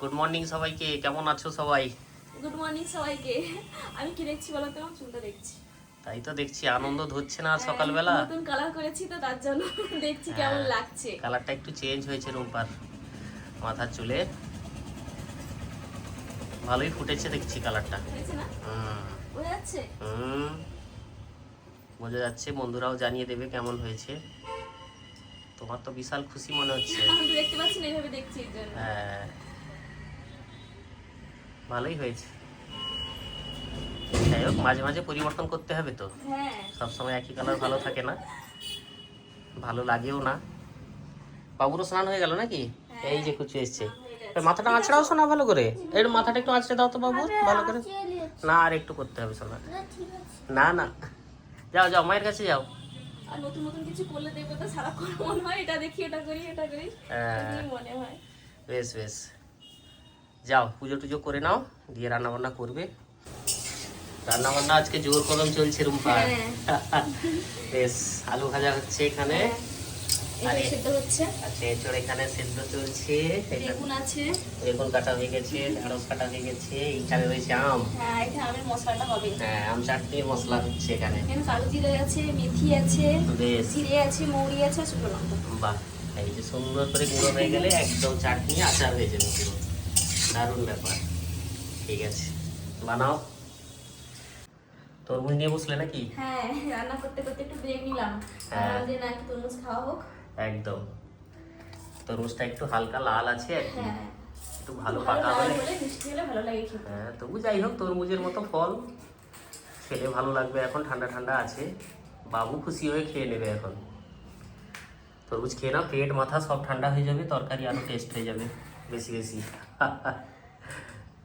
Good morning সবাইকে, কেমন আছো সবাই? গুড মর্নিং সবাইকে। আমি কি দেখছি বলো তো? চুলটা দেখছি। তাই তো দেখছি, আনন্দ ধরছে না সকালবেলা? নতুন কালার করেছি তো তার জন্য দেখছি কেমন লাগছে। কালারটা একটু চেঞ্জ হয়েছে রূপার মাথার চুলে, ভালোই ফুটেছে দেখছি কালারটা। হয়েছে না? বোঝা যাচ্ছে? বোঝা যাচ্ছে, বন্ধুরাও জানিয়ে দেবে কেমন হয়েছে। তোমার তো বিশাল খুশি মনে হচ্ছে। আমি তো দেখতে পাচ্ছি না, এইভাবে দেখছি এর জন্য। হ্যাঁ, ভালোই হয়েছে। যাই হোক, মাঝে মাঝে পরিবর্তন করতে হবে তো, হ্যাঁ। সবসময় একই কালার ভালো থাকে না, ভালো লাগেও না। বাবুরও স্নান হয়ে গেল নাকি? এই যে কুচু এসছে। মাথাটা আঁচড়াও শোনা ভালো করে, একটু মাথাটা একটু আঁচড়ে দাও তো বাবুর ভালো করে। না, আর একটু করতে হবে শোনা। না না, যাও যাও, মায়ের কাছে যাও। আর নতুন নতুন কিছু করলে দেখবে তো সারাক্ষণ মনে হয় এটা দেখি এটা করি এটা করি, এমনি মনে হয়। বেশ বেশ, যাও পুজো টুজো করে নাও, দিয়ে রান্না বান্না করবে। রান্না বান্না আজকে জোর কদম চলছে রুম্পা। বেশ, আলু ভাজা হচ্ছে এখানে, এটা সেদ্ধ হচ্ছে। আচ্ছা এঁচড় এখানে সেদ্ধ চলছে, বেগুন আছে, বেগুন কাটা হয়ে গেছে, ঢেঁড়স কাটা হয়ে গেছে, এইখানে রয়েছে আম। হ্যাঁ এটা আমের মশলাটা হবে। হ্যাঁ, আম চাটনির মশলা হচ্ছে এখানে। এখানে কালো জিরে আছে, মেথি আছে, বেশ, জিরে আছে, মৌরি আছে, শুকনো লঙ্কা। বাহ, এই যে সুন্দর করে গুঁড়ো হয়ে গেলে একদম চাটনি আচার হয়ে যাবে পুরো, দারুণ ব্যাপার। ঠিক আছে, বানাও। তরমুজ নিয়ে বসলে নাকি? হ্যাঁ, রান্না করতে করতে একটু ব্রেক নিলাম। ভাবলাম যে না একটু তরমুজ খাওয়া হোক। একদম, তরমুজটা একটু হালকা লাল আছে আর কি, হ্যাঁ, একটু ভালো ভালো পাকা লাগে হলে। বলে মিষ্টি হলে ভালো লাগে খেতে। হ্যাঁ, তবু যাই হোক, তরমুজের মতো ফল খেলে ভালো লাগবে, এখন ঠান্ডা ঠান্ডা আছে, বাবু খুশি হয়ে খেয়ে নেবে এখন। তরমুজ খেয়ে নাও, পেট মাথা সব ঠান্ডা হয়ে যাবে, তরকারি আরো টেস্ট হয়ে যাবে বেশি বেশি।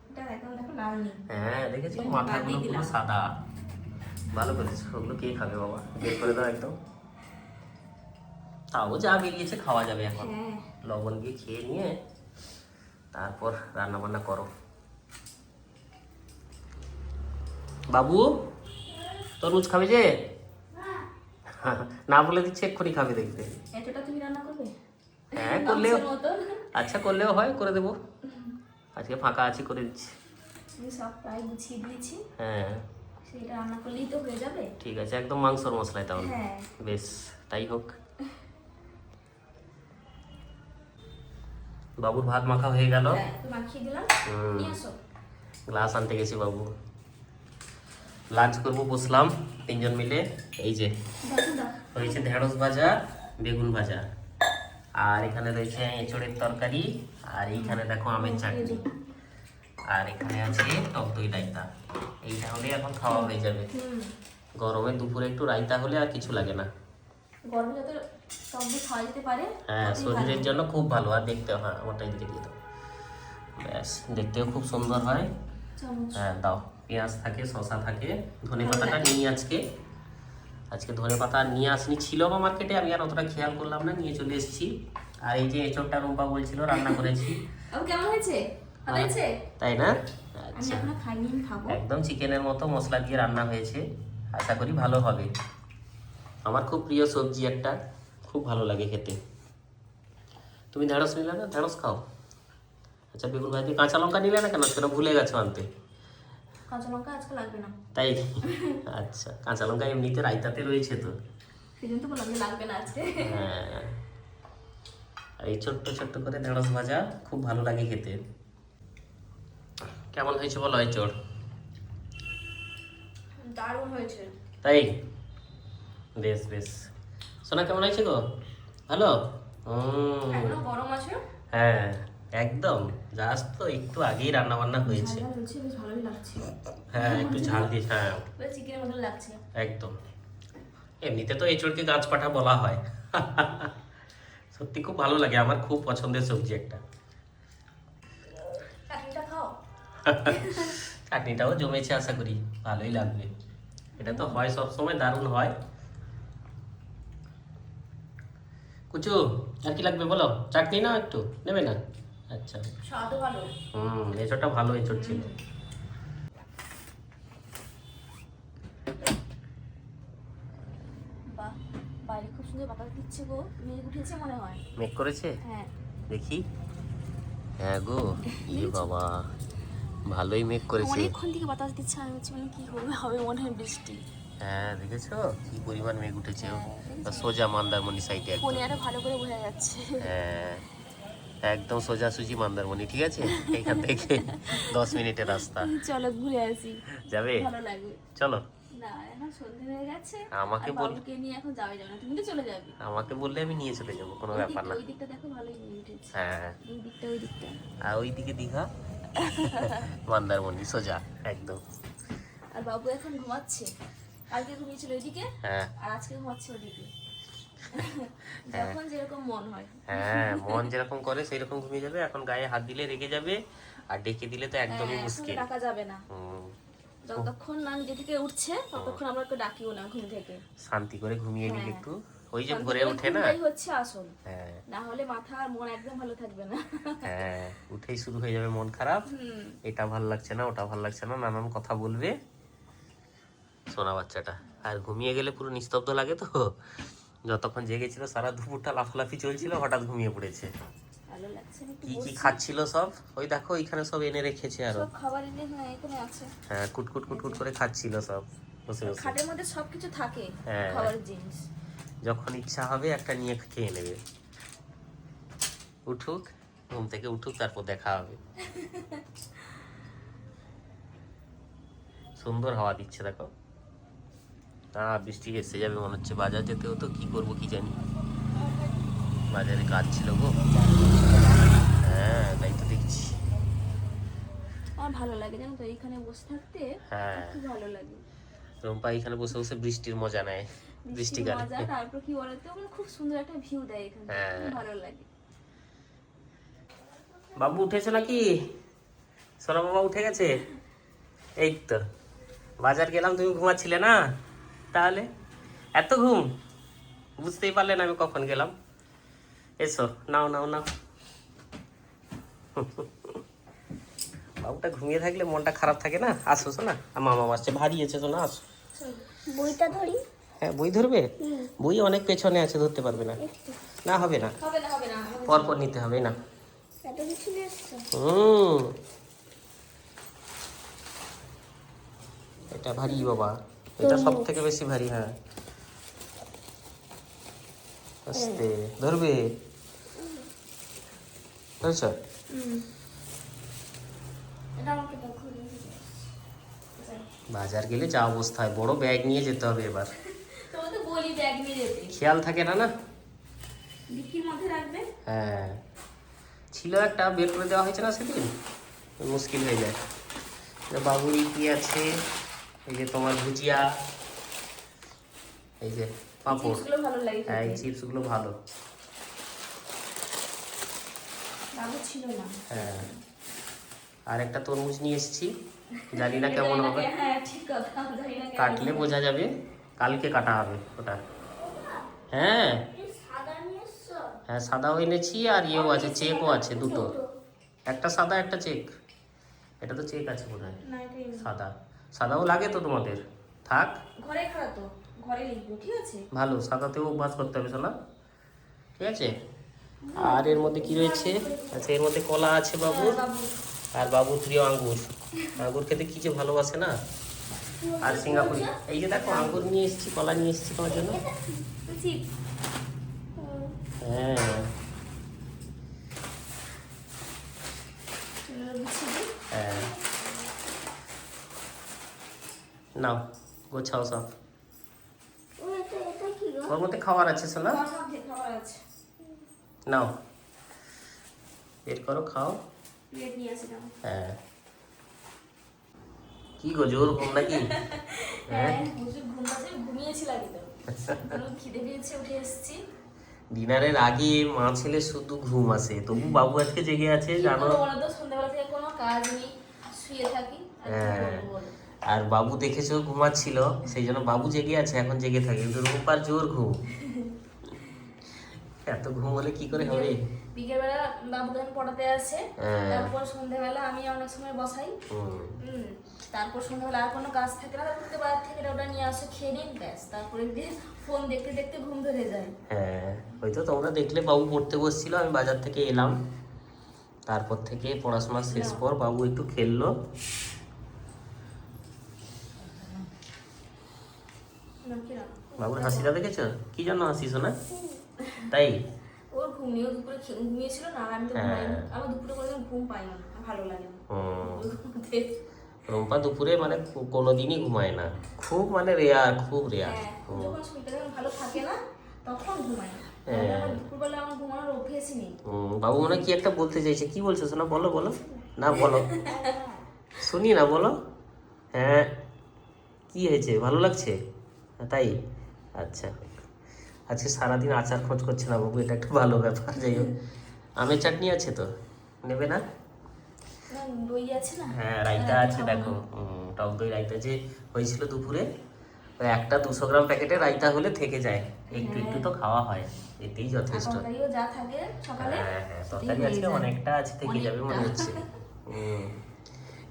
এটা এখন দেখো লাল নেই। হ্যাঁ দেখেছো, মাথাগুলো পুরো সাদা, ভালো করেছো। ওগুলো কে খাবে বাবা, বের করে দাও একদম। তাও যা বেরিয়েছে খাওয়া যাবে এখন, হ্যাঁ, লবণ দিয়ে খেয়ে নিয়ে তারপর রান্না বান্না করো। বাবু তরমুজ খাবে যে? না বলে দিচ্ছে, এক্ষুনি খাবে দেখবে। এতটা তুমি রান্না করবে? হ্যাঁ করলেও, মাংসের মতন। আচ্ছা করলেও হয়, করে দেবো, আজকে ফাঁকা আছি, করে দিচ্ছি। আমি সব প্রায় গুছিয়ে দিয়েছি, হ্যাঁ সেটা রান্না করলেই তো হয়ে যাবে। ঠিক আছে, একদম মাংসর মশলায় তাহলে। হ্যাঁ, বেশ, তাই হোক। বাবুর ভাত মাখা হয়ে গেল। হ্যাঁ, একটু মাখিয়ে দিলাম। নিয়ে আসো। গ্লাস আনতে গেছি বাবু, লাঞ্চ করবো বসলাম তিনজন মিলে। এই যে দেখো দাও। রয়েছে ঢেঁড়স ভাজা, বেগুন ভাজা, আর এখানে রয়েছে এঁচড়ের তরকারি, আর এইখানে দেখো আমের চাটনি, আর এখানে আছে টক দই রায়তা। এইটা হলে এখন খাওয়া হয়ে যাবে। গরমে দুপুরে একটু রায়তা হলে আর কিছু লাগে না। গরমে যত সবজি খাওয়া যেতে পারে। হ্যাঁ, ততই শরীরের ভালো। জন্য খুব ভালো, আর দেখতেও, হ্যাঁ আমারটা এদিকে দিয়ে দাও। ব্যাস, দেখতেও খুব সুন্দর হয়। চামচ। হ্যাঁ দাও, পেঁয়াজ থাকে, শসা থাকে, ধনে পাতাটা নিই আজকে। আজকে ধনে পাতা নিয়ে আসনি, ছিল বা মার্কেটে, আমি আর অতটা খেয়াল করলাম না, নিয়ে চলে এসেছি। আর এই যে এঁচড়টা রুম্পা বলছিল রান্না করেছি। কেমন হয়েছে? ভালো হয়েছে? তাই না? আমি আচ্ছা, এখনো খাইনি, আমি খাবো। একদম চিকেনের মতো মশলা দিয়ে রান্না হয়েছে, আশা করি ভালো হবে। আমার খুব প্রিয় সবজি একটা, খুব ভালো লাগে খেতে। তুমি ঢেঁড়স নিলে না? ঢেঁড়স খাও। আচ্ছা, বেগুন ভাজি, কাঁচা লঙ্কা নিলে না কেন? সেটা ভুলে গেছো আনতে। কাঁচা লঙ্কা আজকে লাগবে না। তাই? আচ্ছা, কাঁচা লঙ্কা এমনিতে রায়তাতে রয়েছে তো। সেই জন্য তো বললাম যে লাগবে না আজকে। হ্যাঁ, আর এই ছোট্ট ছোট্ট করে ঢেঁড়স ভাজা খুব ভালো লাগে খেতে। কেমন হয়েছে বলো এঁচড়? দারুণ হয়েছে। তাই? বেশ বেশ, সোনা কেমন হয়েছে গো? ভালো? এখনো গরম আছে। হ্যাঁ একদম, জাস্ট তো একটু আগেই রান্না বান্না হয়েছে। ঝাল হয়েছে, বেশ ভালোই লাগছে। হ্যাঁ একটু ঝাল দিয়ে, হ্যাঁ বেশ চিকেনের মতো লাগছে। একদম। এমনিতে তো এঁচড়কে গাছ পাঠা বলা হয়। সত্যি খুব ভালো লাগে, আমার খুব পছন্দের সবজি একটা। চাটনিটা খাও। চাটনিটাও জমেছে, আশা করি ভালোই লাগবে। এটা তো হয় সব সময়, দারুণ হয়। কুচু, আর কি লাগবে বলো? চাটনি না একটু নেবে না? আচ্ছা, স্বাদও ভালো। এঁচড়টা ভালো এঁচড় ছিল। বাহ, বাইরে খুব সুন্দর বাতাস দিচ্ছে গো, মেঘ উঠেছে মনে হয়। মেক করেছে, হ্যাঁ। দেখি। হ্যাঁ গো, ইয়ে বাবা, ভালোই মেঘ করেছে। অনেকক্ষণ থেকে বাতাস দিচ্ছে, আমি হচ্ছে মানে কি হবে, হবে মনে হয় বৃষ্টি। হ্যাঁ দেখেছো কি পরিমাণ মেঘ উঠেছে, দেখেছো? সোজা মন্দারমণি সাইডে একদম। ফোনে আরো ভালো করে বোঝা যাচ্ছে। হ্যাঁ একদম সোজাসুজি মন্দারমণি, ঠিক আছে? এখান থেকে 10 মিনিটের রাস্তা। চলো ঘুরে আসি, যাবে? ভালো লাগবে। চলো। না এখন সন্ধে হয়ে গেছে, আমাকে আর বল, বাবুকে নিয়ে এখন যাওয়া যাবে না, তুমি তো চলে যাবে। আমাকে বললে আমি নিয়ে চলে যাবো, কোনো ওই ব্যাপার দিকটা, না। ওই দিকটা দেখো ভালোই নিয়ে উঠেছে। হ্যাঁ, এই দিকটা, ওই দিকটা। আর ওইদিকে দীঘা, মন্দারমণি সোজা একদম। আর বাবু এখন ঘুমাচ্ছে, কালকে ঘুমিয়েছিল ওইদিকে, হ্যাঁ আর আজকে ঘুমাচ্ছে ওইদিকে। যখন যেরকম মন হয়। হ্যাঁ, মন যেরকম করে সেই রকম ঘুমিয়ে যাবে। এখন গায়ে হাত দিলে রেগে যাবে, আর ডেকে দিলে তো একদমই হ্যাঁ, এখন মুশকিল। ডাকা যাবে না, হুম, যতক্ষণ না নিজে থেকে উঠছে ততক্ষণ আমরা ওকে ডাকিও না ঘুম থেকে। শান্তি করে ঘুমিয়ে নিলে হ্যাঁ। একটু, ওই যে শান্তি ভোরে করে ওঠে না। ঘুমটাই হচ্ছে আসল, হ্যাঁ না হলে মাথা আর মন একদম ভালো থাকবে না। হ্যাঁ, উঠেই শুরু হয়ে যাবে মন খারাপ, হুম। এটা ভাল লাগছে না, ওটা ভাল লাগছে না, নানান কথা বলবে সোনা বাচ্চাটা। আর ঘুমিয়ে গেলে পুরো নিস্তব্ধ লাগে তো, যতক্ষণ জেগেছিল সারা দুপুরটা লাফালাফি চলছিল, হঠাৎ ঘুমিয়ে পড়েছে। ভালো লাগছে, আমি একটু কি কি বসি। খাচ্ছিল সব, ওই দেখো ওইখানে সব এনে রেখেছে আরো। সব খাবার এনে, হ্যাঁ এখানে আছে। হ্যাঁ, কুটকুট কুটকুট করে খাচ্ছিল সব বসে বসে। খাটের মধ্যে সবকিছু থাকে, হ্যাঁ। খাবারের জিনিস। যখন ইচ্ছা হবে একটা নিয়ে খেয়ে নেবে। উঠুক, ঘুম থেকে উঠুক, তারপর দেখা হবে। সুন্দর হাওয়া দিচ্ছে দেখো। বৃষ্টি এসে যাবে মনে হচ্ছে। বাজার যেতে হতো, কি করব কি জানি, বাজারে কাজ ছিল গো। হ্যাঁ তাই তো দেখছি। আমার ভালো লাগে জানো তো, এইখানে বসে থাকতে হ্যাঁ, খুব ভালো লাগে। রুম্পা এখানে বসে বসে বৃষ্টির মজা নেয়, বৃষ্টির বৃষ্টিকালে। মজা, তারপর কি বলতো, মানে খুব সুন্দর একটা ভিউ দেয় এখানে, হ্যাঁ। খুব ভালো লাগে। বাবু উঠেছে নাকি? সোনা বাবা উঠে গেছে? এই তো, বাজার গেলাম, তুমি ঘুমাচ্ছিলে না? তাহলে এত ঘুম, বুঝতেই পারলে না আমি কখন গেলাম। এসো, নাও নাও নাও। বাবুটা ঘুমিয়ে থাকলে মনটা খারাপ থাকে না। আসো শোনা, মামা আসছে, ভারী আছে শোনা, আসো। বইটা ধরি। হ্যাঁ, বই ধরবে? বই অনেক পেছনে আছে, ধরতে পারবে না। না হবে না, হবে না, হবে না, পরপর নিতে হবে না। এত কিছু নিয়ে এসছো? এটা ভারী বাবা, এটা সব থেকে বেশি ভারী। হ্যাঁ, আস্তে ধরবে, ধরছ? এটা আমাকে দেখো। বাজার গেলে যা অবস্থা হয়, বড় ব্যাগ নিয়ে যেতে হবে এবার। তোমাকে তো বলি ব্যাগ নিয়ে যেতে, খেয়াল থাকে না না। ডিক্কির মধ্যে রাখবে। হ্যাঁ, ছিল একটা, বের করে দেওয়া হয়েছে না সেদিন, মুশকিল হয়ে যায়। বাবুই কি আছে, এই যে তোমার ভুজিয়া, এই যে পাঁপড়। চিপসগুলো ভালো লাগে হ্যাঁ, এই খেতে। চিপসগুলো ভালো। বাবু ছিল না। হ্যাঁ, আর একটা তরমুজ নিয়ে এসেছি, জানি না কেমন হবে, হ্যাঁ ঠিক কথা, জানি না কেমন কাটলে হবে। বোঝা যাবে, কালকে কাটা হবে ওটা। হ্যাঁ হ্যাঁ, সাদাও এনেছি, আর ইয়েও আছে, চেকও আছে দুটো, একটা সাদা একটা চেক। এটা তো চেক আছে বোধ হয়, না, এটাই না। সাদা। সাদাও লাগে তো তোমাদের, থাক ঘরে খাওয়া তো, ঘরে লিখবো, ঠিক আছে। ভালো, সাদাতেও অভ্যাস করতে হবে শোনা, ঠিক আছে। আর এর মধ্যে কি রয়েছে? আচ্ছা, এর মধ্যে কলা আছে বাবুর, বাবু আর বাবুর প্রিয় আঙ্গুর। আঙ্গুর খেতে কি যে ভালোবাসে না। আর সিঙ্গাপুরি, এই যে দেখো আঙ্গুর নিয়ে এসেছি, কলা নিয়ে এসেছি তোমার জন্য। ঠিক। হ্যাঁ হ্যাঁ, নাও গোছাও সব। ওর মধ্যে খাবার আছে শোনা, খাবার আছে, নাও বের করো, খাও। প্লেট নিয়ে আসলাম। হ্যাঁ, কি গো জোর ঘুম নাকি? হ্যাঁ, প্রচুর ঘুম পাচ্ছে, ঘুমিয়েছিলাম তো, খিদে পেয়েছে, উঠে এসেছি। ডিনারের আগে মা ছেলে শুধু ঘুম আসে, তবু বাবু আজকে জেগে আছে জানো। বলো তো, সন্ধ্যাবেলা থেকে কোনো কাজ নেই, শুয়ে থাকি, আর কি হ্যাঁ, করবো বলো? আর বাবু দেখেছো ঘুমাচ্ছিল, সেই জন্য বাবু জেগে আছে, এখন জেগে থাকে, কিন্তু রূপার জোর ঘুম। এত ঘুম হলে কি করে হবে? বিকেলবেলা বাবুকে আমি পড়াতে আসে, হ্যাঁ। তারপর সন্ধ্যাবেলা আমি অনেক সময় বসাই। হুম, তারপর সন্ধ্যাবেলা আর কোনো কাজ থাকে না, তারপর তো বাজার থেকে ওটা নিয়ে আসো, খেয়ে নিন, ব্যাস, তারপরে দিয়ে ফোন দেখতে দেখতে ঘুম ধরে যায়। হ্যাঁ, হয়তো তোমরা দেখলে বাবু পড়তে বসছিল, আমি বাজার থেকে এলাম, তারপর থেকে পড়াশোনা শেষ পর বাবু একটু খেললো। বাবুর হাসিটা দেখেছো? কি জন্য হাসিস না? তাই ওর ঘুমিয়েও দুপুরে ঘুমিয়েছিল না, আমি তো ঘুমাইনি। আমার দুপুরে কোনোদিন ঘুম পাই না, ভালো লাগে না। রুম্পা দুপুরে মানে কোনোদিনই ঘুমায় না, খুব মানে রেয়ার, খুব রেয়ার। যখন শরীরটা যখন ভালো থাকে না তখন ঘুমাই। দুপুরবেলা আমার ঘুমানোর অভ্যেসই নেই। বাবু মনে হয় কি একটা বলতে চাইছে, কি বলছো শোনা? বলো বলো না, বলো শুনি না, বলো। হ্যাঁ, কি হয়েছে? ভালো লাগছে? তাই? আচ্ছা, আজকে সারাদিন আচার খোঁজ করছে না বাবু, এটা একটা ভালো ব্যাপার। যাই হোক, আমের চাটনি আছে তো, নেবে না? দই আছে না? হ্যাঁ, রায়তা আছে দেখো, টক দই রায়তা যে হয়েছিল দুপুরে, ওই একটা 200 গ্রাম প্যাকেটে রায়তা হলে থেকে যায়, একটু একটু তো খাওয়া হয়, এতেই যথেষ্ট। তরকারিও যা থাকে সকালে, হ্যাঁ হ্যাঁ, তরকারি আজকে অনেকটা আছে, থেকে যাবে মনে হচ্ছে।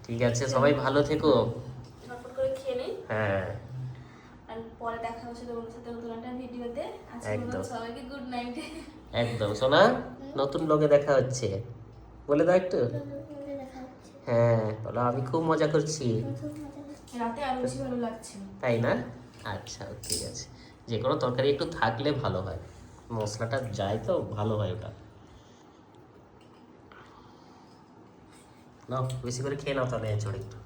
ঠিক আছে, সবাই ভালো থেকো। ঝটপট করে খেয়ে নেই। হ্যাঁ, আর পরে দেখা হচ্ছে তোমার সাথে নতুন একটা ভিডিওতে। আজকে সবাইকে গুড নাইট। একদম সোনা, নতুন ব্লগে দেখা হচ্ছে, বলে দাও একটু। হ্যাঁ বলো, আমি খুব মজা করছি। রাতে আরো বেশি ভালো লাগছে। তাই না? আচ্ছা ঠিক আছে, যে কোনো তরকারি একটু থাকলে ভালো হয়, মশলাটা যায় তো ভালো হয় ওটা। নাও বেশি করে খেয়ে নাও তাহলে, চড়ে একটু।